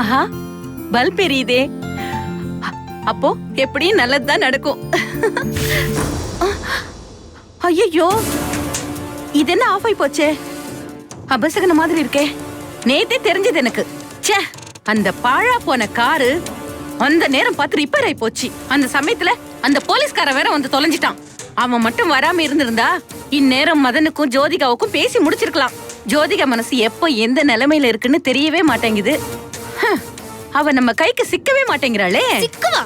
ஆஹா, bulb எரியுதே. அப்போ எப்படி நல்லதுதான் நடக்கும். ஐயோ, இது என்ன ஆஃப் ஆயி போச்சே? அபசகன மாதிரி இருக்கே. நேத்தே தெரிஞ்சது எனக்கு. ச்சே, அந்த பாழா போன காரு அந்த நேரம் பார்த்து ரிப்பேர் ஆயி போச்சு. அந்த சமயத்துல அந்த போலீஸ்கார வேற வந்து தொலைஞ்சிட்டான். அவன் மட்டும் வராம இருந்திருந்தா இந்நேரம் மதனுக்கும் ஜோதிகாவுக்கும் பேசி முடிச்சிருக்கலாம். ஜோதிகா மனசு எப்போ எந்த நிலைமையில இருக்குன்னு தெரியவே மாட்டேங்குது. அவ நம்ம கைக்கு சிக்கவே மாட்டேங்கிறாளே. சிக்குவா?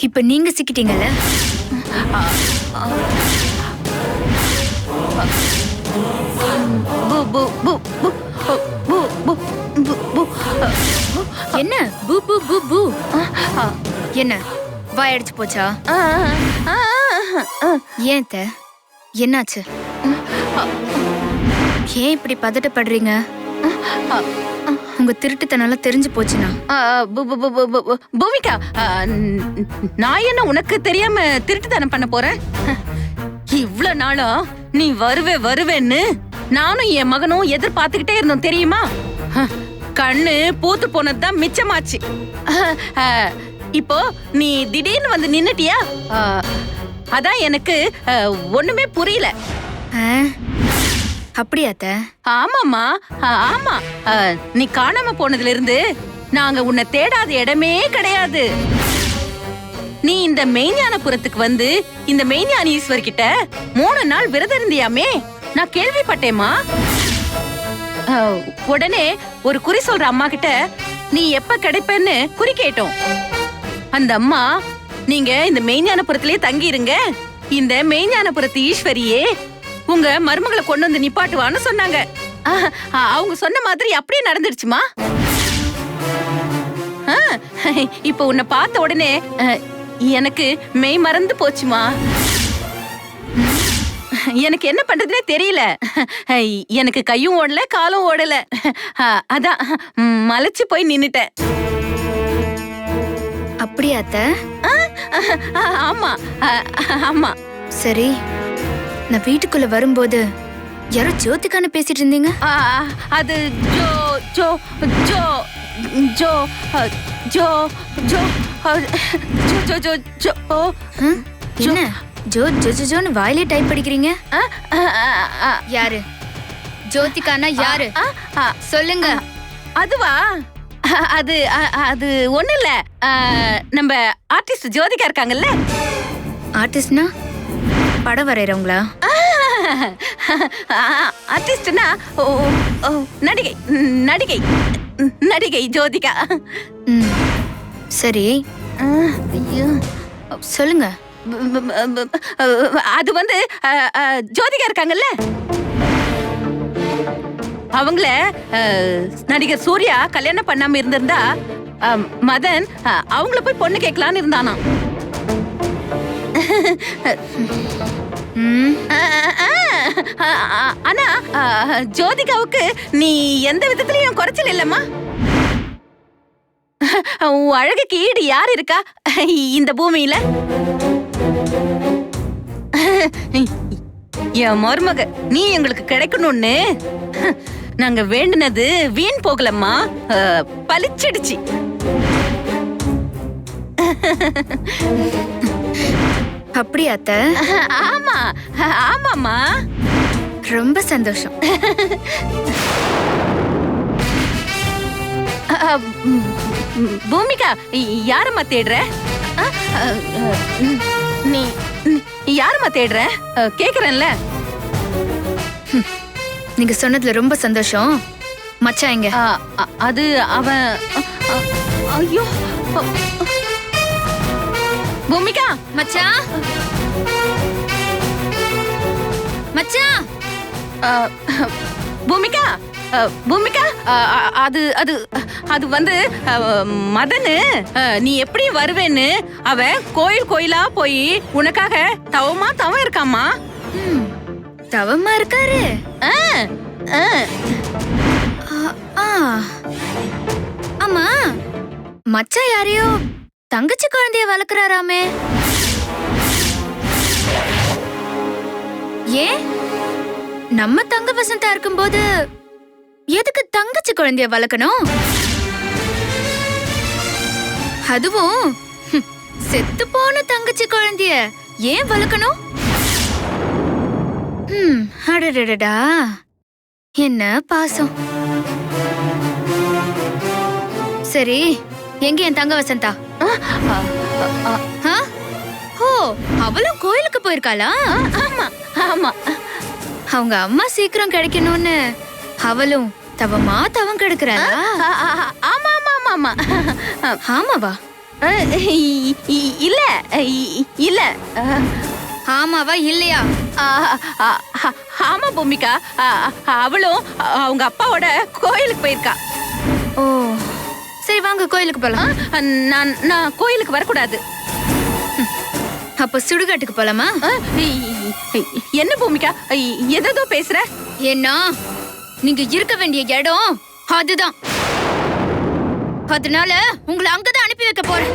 இப்ப நீங்க சிக்கிட்டீங்கல்ல? என்ன பூ பூ பூ பூ? என்ன வாயடிச்சு போச்சா? ஏன் த? என்னாச்சு? ஏன் இப்படி பதட்டப்படுறீங்க? உங்க திருட்டுத்தனால தெரிஞ்சு போச்சுனா? பூமிகா, நான் என்ன உனக்கு தெரியாம திருட்டுத்தனம் பண்ண போறேன்? இவ்வளவு நாளா நீ வருவேன்னு நானும் என் மகனும் எதிர்பார்த்துக்கிட்டே இருந்தோம் தெரியுமா? கண்ணு பூத்து போனதுதான் மிச்சமாச்சு. இப்போ நீ திடீர்னு வந்து நின்னுட்டியா? அதான் எனக்கு ஒண்ணுமே புரியல. அப்படியாத்த? ஆமாமா, ஆமா. நீ காணாம போனதுல இருந்து நாங்க உன்னை தேடாத இடமே கிடையாது. நீ இந்த மெய்ஞானபுரத்துக்கு வந்து இந்த மெய்ஞானீஸ்வர் கிட்ட 3 நாள் விரதம் இருந்தியாமே, நான் கேள்விப்பட்டேமா. உடனே ஒரு குறி சொல்ற அம்மா கிட்ட நீ எப்ப கிடைப்பன்னு குறி கேட்டோம். அந்த அம்மா, நீங்க இந்த மெய்ஞானபுரத்திலே தங்கி இருங்க, இந்த மெய்ஞானபுரத்து ஈஸ்வரியே உங்க மருமகளை கொண்டு வந்து நிப்பாட்டுவான்னு சொன்னாங்க. அவங்க சொன்ன மாதிரி அப்படியே நடந்துடுச்சுமா. இப்ப உன்னை பார்த்த உடனே எனக்கு மெய் மறந்து போச்சுமா. எனக்கு என்ன பண்றதுனே தெரியல. எனக்கு கையும் ஓடல காலும் ஓடல. அதான் மலைச்சு போய் நின்னுட்டேன். அப்படியாத்த? ஆமா ஆமா. சரி, நான் வீட்டுக்குள்ள வரும்போது யாரோ ஜோதிகான்னு பேசிட்டு இருந்தீங்க. அது Joe Joe Joe Joe Joe Joe Joe Joe Joe. என்ன ஜோ ஜோ ஜோன்னு வாயிலே டைப் படிக்கிறீங்க? யாரு ஜோதிகானா? யாரு சொல்லுங்க. அதுவா? அது அது ஒண்ணு இல்ல. நம்ம ஆர்டிஸ்ட் ஜோதிகா இருக்காங்கல்ல. ஆர்டிஸ்ட்னா படம் வரையறவங்களா? ஆர்டிஸ்ட்னா நடிகை நடிகை நடிகை ஜோதிகா. சரி, சொல்லுங்க. அது வந்து ஜோதிகா இருக்காங்கல்ல, அவங்கள நடிகர் சூர்யா கல்யாணம் பண்ணாம இருந்திருந்தா மதன் அவங்கள போய் பொண்ணு கேட்கலான்னு இருந்தானா. ஆனா ஜோதிகாவுக்கு நீ எந்த விதத்திலயும் குறைச்சல் இல்லம்மா. அழகுக்கு ஈடு யார் இருக்கா இந்த பூமியில? என் மருமக நீ எங்களுக்கு கிடைக்கணும்னு நாங்க வேண்டினது வீண் போகலம்மா, பளிச்சிடுச்சு. அப்படியா அத்தை? ஆமா ஆமாமா. ரொம்ப சந்தோஷம். பூமிகா, யாரம்மா தேடுற? நீ யாரும்மா தேடுற? கேக்குறேன்ல. நீங்க சொன்னதுல ரொம்ப சந்தோஷம். மச்சான் எங்க? அது அவன். ஐயோ பூமிகா. மச்சான் மச்சான். பூமிகா பூமிகா, அது அது அது வந்து மதனு, நீ எப்படி வருவேன்னு அவன் கோயில் கோயிலா போய் உனக்காக தவம் இருக்காமா. தவமா இருக்காரு? ஆமா, மச்சான் யாரையோ தங்கச்சி குழந்தைய வளர்க்கறாராமே. ஏன் நம்ம தங்க வசந்தா இருக்கும்போது எதுக்கு தங்கச்சி குழந்தைய வளர்க்கணும்? அதுவும் செத்து போன தங்கச்சி குழந்தைய ஏன் வளர்க்கணும்? அடடடடா, என்ன பாசம். சரி, எங்க என் தங்க வசந்தா? ஓ, அவளும் கோயிலுக்கு போயிருக்காளா? ஆமா ஆமா. அவங்க அம்மா சீக்கிரம் கிடைக்கணும்னு அவளும் தவம் கெடுக்கிறாளா? ஆமா ஆமா ஆமா ஆமா. ஆமாவா? இல்ல இல்ல. ஆமாவா இல்லையா? ஆமா பூமிகா, அவளும் அவங்க அப்பாவோட கோயிலுக்கு போயிருக்கா. ஓ சரி, வாங்க கோயிலுக்கு போலாம். நான் கோயிலுக்கு வரக்கூடாது. அப்ப சுடுகாட்டுக்கு போலாமா? என்ன பூமிகா எதோ பேசுற? என்ன, நீங்க இருக்க வேண்டிய இடம் அதுதான். அதனால உங்களை அங்கதான் அனுப்பி வைக்க போறேன்.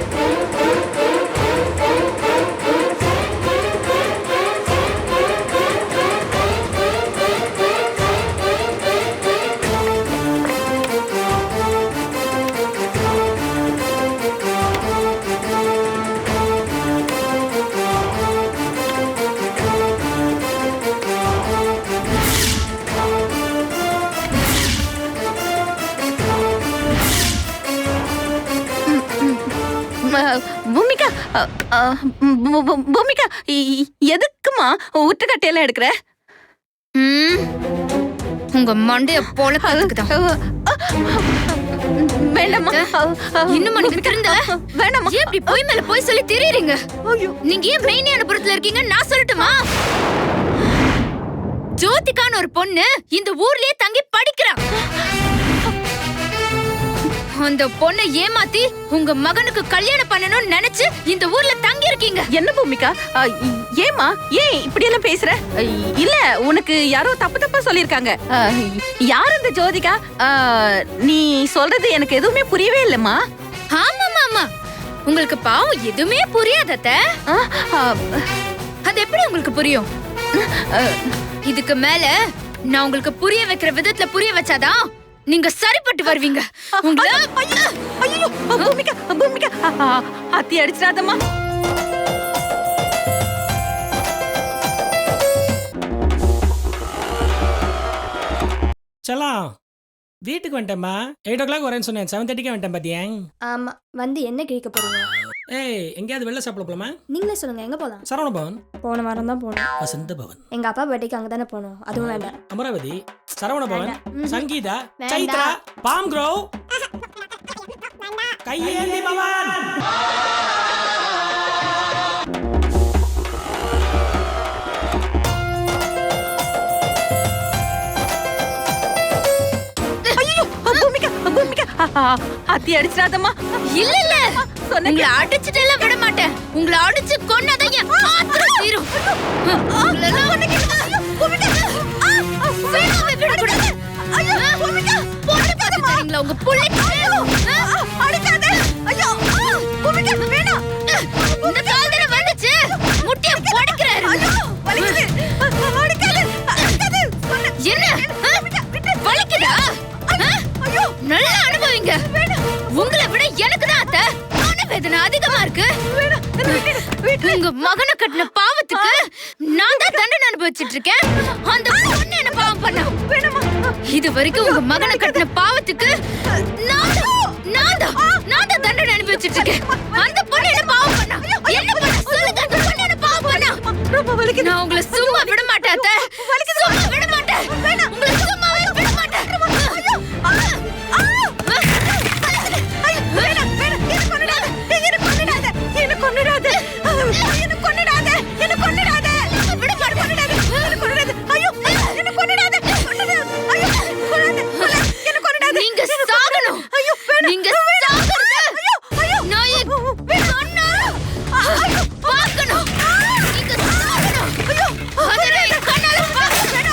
பூமிகா பூமிகா, எதுக்குமா உற்றுக்கட்டையெல்லாம் எடுக்கிற? உங்க மண்டைய போல வேண்டாமா. இன்னும் நீங்க திருந்த வேண்டாமா. ஏன் இப்படி போய் மேல போய் சொல்லி திரியுறீங்க? நீங்க ஏன் மெயினானபுரத்துல இருக்கீங்க நான் சொல்லட்டுமா? ஜோதிகான்னு ஒரு பொண்ணு இந்த ஊர்லயே தங்கி படிக்கிறா. அந்த பொண்ணை ஏமாத்தி உங்க மகனுக்கு கல்யாணம் பண்ணணும்னு நினைச்சு இந்த ஊர்ல தங்கி இருக்கீங்க. என்ன பூமிகா, ஏமா ஏன் இப்படி எல்லாம் பேசுற? இல்ல, உனக்கு யாரோ தப்பா சொல்லிருக்காங்க. யார் அந்த ஜோதிகா? நீ சொல்றது எனக்கு எதுவுமே புரியவே இல்லம்மா. ஆமா மாமா, உங்களுக்கு பாவம் எதுவுமே புரியாதத. அது எப்படி உங்களுக்கு புரியும்? இதுக்கு மேல நான் உங்களுக்கு புரிய வைக்கிற விதத்துல புரிய வச்சாதான் நீங்க சரிப்பட்டு வருவீங்க. ஐயோ பூமிகா பூமிகா, அத்தி அடிச்சிடாதம்மா. செல்லாம், வீட்டுக்கு வந்துட்டேம்மா. 8 o'clock வரேன்னு சொன்னேன். 7:30 வந்துட்டேன் பாத்தியா? ஆமா, வந்து என்ன கேட்க போறீங்க? ஏய், எங்கேயாவது வெளில சாப்பிட போலாமா? நீங்களே சொல்லுங்க, எங்க போலாம்? சரவண பவன். போன வாரம் தான் போனோம். வசந்த பவன். எங்க அப்பா பர்த்டேக்கு அங்க தானே போனோம். அதுவும் வேண்டாம். அமராவதி, சரவண பவன், சங்கீதா, வேண்டாம். சைத்ரா, பாம் க்ரோவ், கையேந்தி பவன். அத்தி அடிச்சிடாதம்மா. இல்ல இல்ல, உங்களை அடிச்சுட்டு எல்லாம் விட மாட்டேன். உங்களை அடிச்சு கொன்னதான் என் ஆத்திரம் தீரும். உங்க புள்ளைக்கு இந்த காதல வந்துச்சு முட்டிய உடைக்கிறாரு. என்ன வலிக்குதா? நல்லா அனுபவிங்க. உங்களை விட எனக்கு தான் அத்தை மனவேதனை அதிகமா இருக்கு. உங்க மகனை கட்டின பாவத்துக்கு நான் தான் தண்டனை அனுபவிச்சுட்டு இருக்கேன். அந்த பொண்ணு என்ன பாவம் பண்ணா? இது வரைக்கும் உங்க மகனை கட்டின பாவத்துக்கு நான் தான் தண்டனை அனுபவிச்சுட்டு இருக்கேன். அந்த பொண்ணு என்ன பாவம் பண்ணா? என்ன பண்ண சொல்லுங்க. அந்த பொண்ணு என்ன பாவம் பண்ணா? நான் உங்களை சும்மா விட மாட்டேன் அத்தை. சும்மா விட மாட்டேன். உங்களை சும்மாவே விட மாட்டேன். நீங்க சாகணும். நீங்க சாகறது நான் என் கண்ணால பார்க்கணும். நீங்க சாகணும். அதை நான் என் கண்ணால பார்க்கணும்.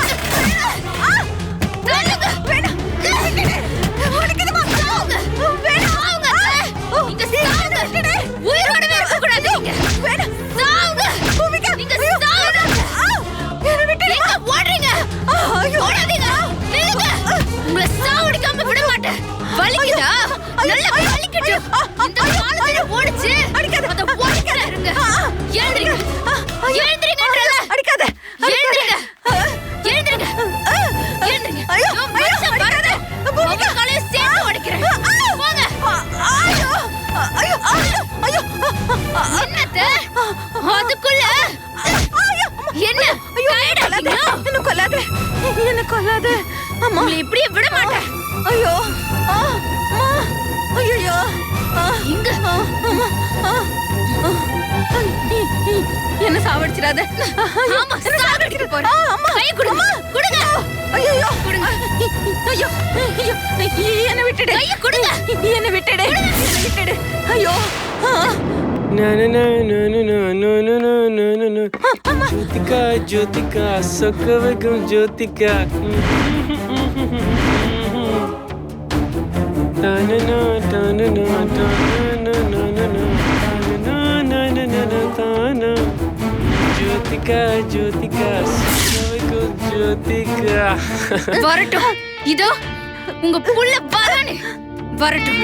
தள்ளுங்க. நீங்க சாவுங்க. உயிரோடவே இருக்கக்கூடாது. நீங்க சாவுங்க. நீங்க சாகணும். எங்க ஓடுறீங்க? ஓடாதீங்க. நில்லுங்க. உங்களை சாவடிக்காம விட மாட்டேன். வலிக்குதா? நல்லா வலிக்கட்டும். இந்த காலத்துல ஓடிச்சு. அத ஓடிக்கல இருங்க. எழுந்திருங்க. எழுந்திருங்கன்றல. அடிக்காத. எழுந்திருங்க. எழுந்திருங்க. எழுந்திருங்க. மனுஷன் வரது. உங்க காலைய சேர்த்து ஓடிக்கிறேன். போங்க. என்னத்த? அதுக்குள்ள என்ன? என்ன கொல்லாத. என்ன கொல்லாத. அம்மா உங்களை இப்படியே விட மாட்டேன். ஐயோ. ஐயோ. இங்க என்ன சாவடிச்சிடாத. ஆமா சாவடிக்க போறேன். கை கொடுங்க. கொடுங்க. ஐயோ. கொடுங்க. ஐயோ. ஐயோ. என்ன விட்டுடு. கையை கொடுங்க. என்ன விட்டுடு. என்ன விட்டுடு. ஐயோ. ஜோதிகா ஜோதிகா சொக்கவகம் ஜோதிகா ஜோதிகா ஜோதிகா சொக்கவகம் ஜோதிகா வரட்டும். இதோ உங்க புள்ள வரானே. வரட்டும்.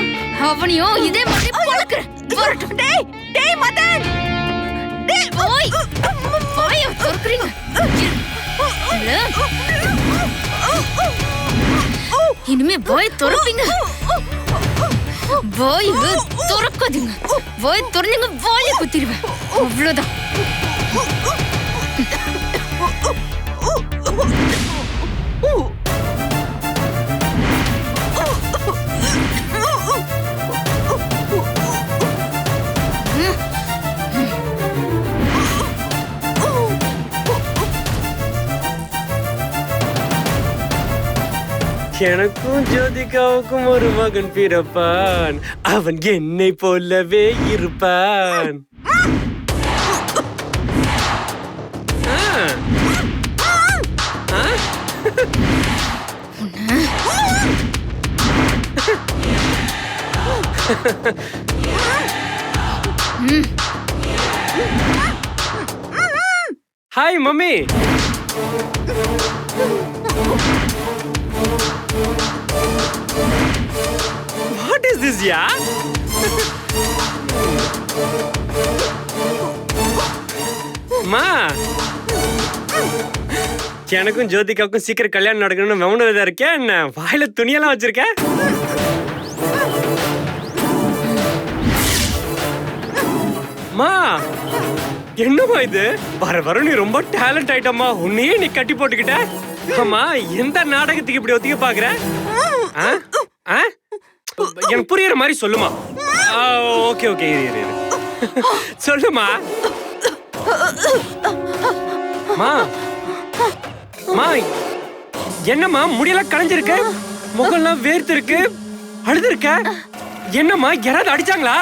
அவனையும் இதே மாதிரி பொளக்குறேன். வரட்டும். டேய் மதன். ஓய். வாயை பொறுக்குறீங்க. இனிமே வாய் திறப்பீங்க. வாய் திறக்காதீங்க. வாய் திறந்தீங்க வாயை குத்திடுவேன். அவ்வளவுதான். எனக்கும் ஜோதிகாவுக்கும் ஒரு மகன் பிறப்பான். அவன் என்னை போலவே இருப்பான். Hi mummy. What is this, yeah? மா, எனக்கும் ஜோதிகாவுக்கும் சீக்கிரம் கல்யாணம் நடக்கணும்னு மௌனதா இருக்கேன். என்ன வாயில துணியெல்லாம் வச்சிருக்க? மா, என்னமா இது? வர வர நீ ரொம்ப டேலண்ட் ஆயிட்டம்மா. உன்னையே நீ கட்டி போட்டுக்கிட்ட. அம்மா, எந்த நாடகத்துக்கு இப்படி ஒத்திக்க பாக்குற? எனக்கு புரியுற மாதிரி சொல்லுமா. ஓகே ஓகே, சொல்லுமா. மா மா, என்னம்மா முடியெல்லாம் களைஞ்சிருக்கு, முகம்லாம் வேர்த்து இருக்கு, அழுது இருக்க. என்னம்மா, யாராவது அடிச்சாங்களா?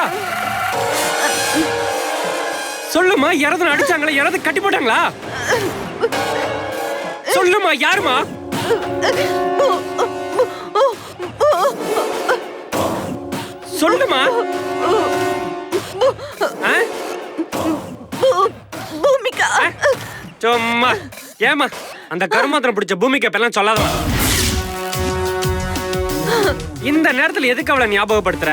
சொல்லுமா, யாராவது அடிச்சாங்களா? யாராவது கட்டி போட்டாங்களா? சொல்லுமா, யாருமா? சொல்லுமா. பூமிகா. சும்மா ஏமா அந்த கருமாத்திரம் பிடிச்ச பூமிகா பேர்லாம் சொல்லாதமா. இந்த நேரத்துல எதுக்கு அவளை ஞாபகப்படுத்துற?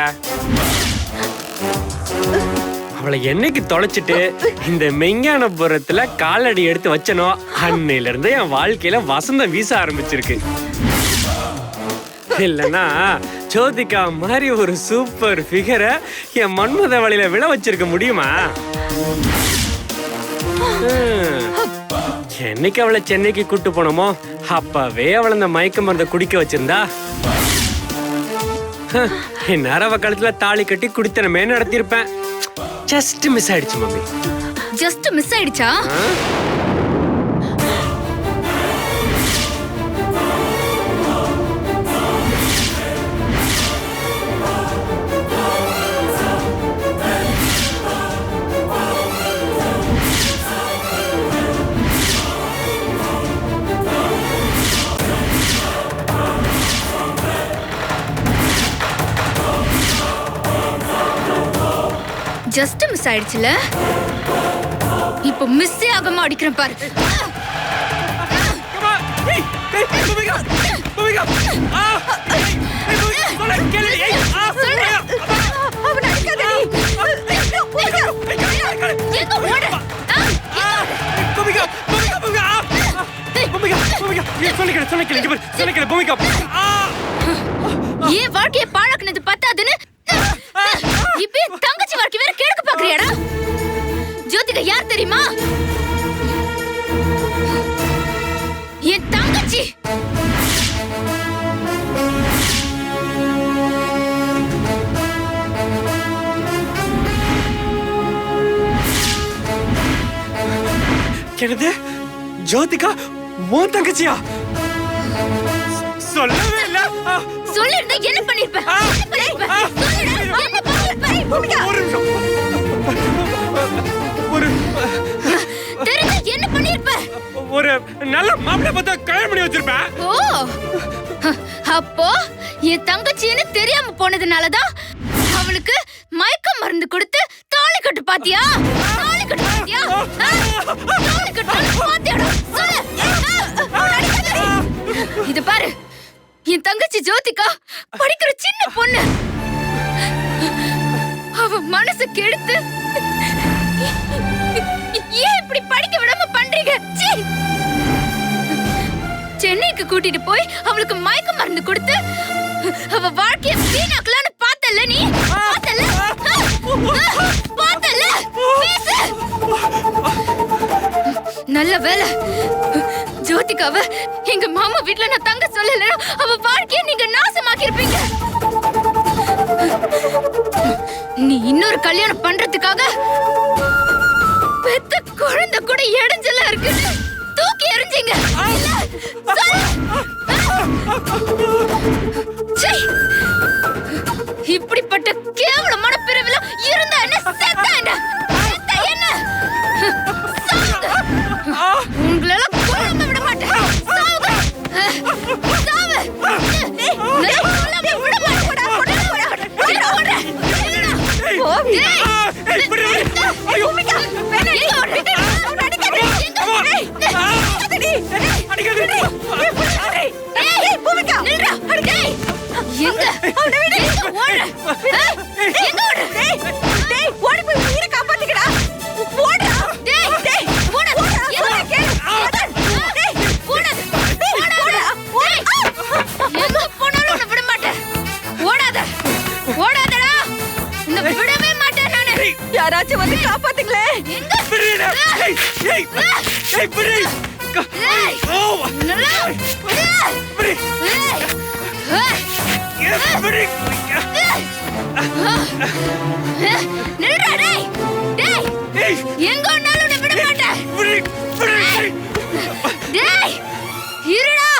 அவளை என்னைக்கு தொலைச்சிட்டு இந்த மெஞ்ஞானபுரத்துல காலடி எடுத்து வச்சனோ அன்னையில இருந்து என் வாழ்க்கையில வசந்தம் வீச ஆரம்பிச்சிருக்கு. இல்லனா ஜோதிகா மாதிரி ஒரு சூப்பர் ஃபிகரை என் மன்மத வழியில விழ வச்சிருக்க முடியுமா? என்னைக்கு அவளை சென்னைக்கு கூட்டு போனோமோ அப்பவே அவளை அந்த மயக்க மருந்தை குடிக்க வச்சிருந்தா இந்நேரம் அவ கழுத்துல தாலி கட்டி குடித்தனமே நடத்திருப்பேன். ஜஸ்ட் மிஸ் ஆயிடுச்சு மம்மி. ஜஸ்ட் மிஸ் ஆயிடுச்சா? ஜஸ்ட் மிஸ் ஆயிடுச்சுல, இப்போ மிஸ்ஸே ஆகாம அடிக்கிறேன் பாரு. ஏன் வாழ்க்கையை பாழாக்குனது பத்தாதுன்னு இப்ப தங்கச்சி வாழ்க்கை வேற கேட்க பாக்குறியாடா? ஜோதிகா யார் தெரியுமா? என் தங்கச்சி. என்னது? ஜோதிகா உன் தங்கச்சியா? சொல்லவே இல்ல. சொல்லிருந்தா என்ன பண்ணிருப்ப? என்ன பண்ணிருப்ப? ஒரு நல்ல மாப்பிள்ளை பார்த்தா கல்யாணம் பண்ணி வச்சிருப்பேன். ஓ, அப்போ என் தங்கச்சின்னு தெரியாம போனதுனாலதான் அவளுக்கு மயக்க மருந்து கொடுத்து தாலி கட்டு பாத்தியா? தாலி கட்டு பாத்தியா? தாலி கட்டு பாத்தியாடா? சொல்லு. இது பாரு, என் தங்கச்சி ஜோதிகா படிக்கிற சின்ன பொண்ணு. அவ மனசு கெடுத்து ஏன் இப்படி படிக்க விடாம பண்றீங்க? சென்னைக்கு கூட்டிட்டு போய் அவளுக்கு மயக்க மருந்து கொடுத்து அவ வாழ்க்கைய வீணாக்கலான்னு பார்த்தல்ல நீ? பார்த்தல்ல? பேசு. நல்ல வேலை ஜோதிகாவ எங்க மாமா வீட்ல நான் தங்க சொல்லல, அவ வாழ்க்கைய நீங்க நாசமாக்கி இருப்பீங்க. நீ இன்னொரு கல்யாணம் பண்றதுக்காக பெத்த குழந்தை கூட இடைஞ்சல இருக்குன்னு தூக்கி எறிஞ்சீங்க. இப்படிப்பட்ட கேவலமான பிறவில இருந்தா என்ன, செத்தா என்ன? செத்தா என்ன? உங்களெல்லாம் கொல்லாம விட மாட்டேன். சாவு. சாவு. கொல்லாம விட மாட்டேன். யாராச்சும் வந்து காப்பாத்துங்களே. எங்க ஒன்னாலும் விட மாட்டேன். இருடா.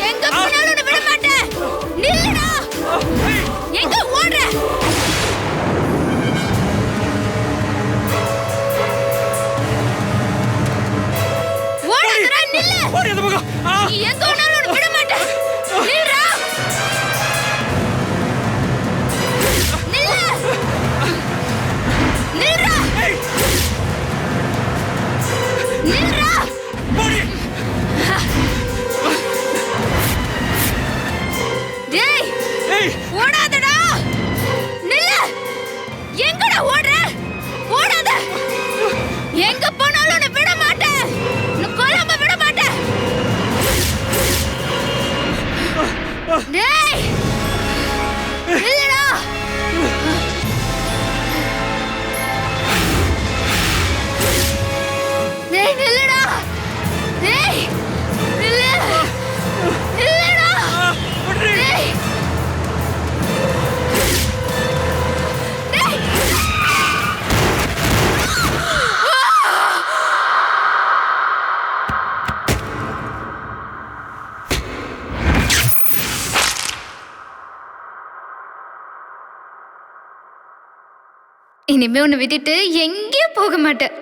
எங்க போனாலும் விட மாட்டேன். நில்லுடா. எங்க ஓடுற? ஓடாதடா, நில்லு. நீ எங்க போனாலும் விட மாட்டேன். நில்லுடா. நில்லு. நில்லுடா. நில்லுடா. ஓடாதடா. நில்லு. எங்கடா ஓடுற? ஓடாத. எங்க போனாலும் விட மாட்டேன். கொல்லாம விட மாட்டேன். டேய் இல்லடா டேய் நில்லுடா டேய் நில்லு நில்லுடா டேய் டேய் இனிமே உன்னை விட்டுட்டு எங்கேயும் போக மாட்டேன்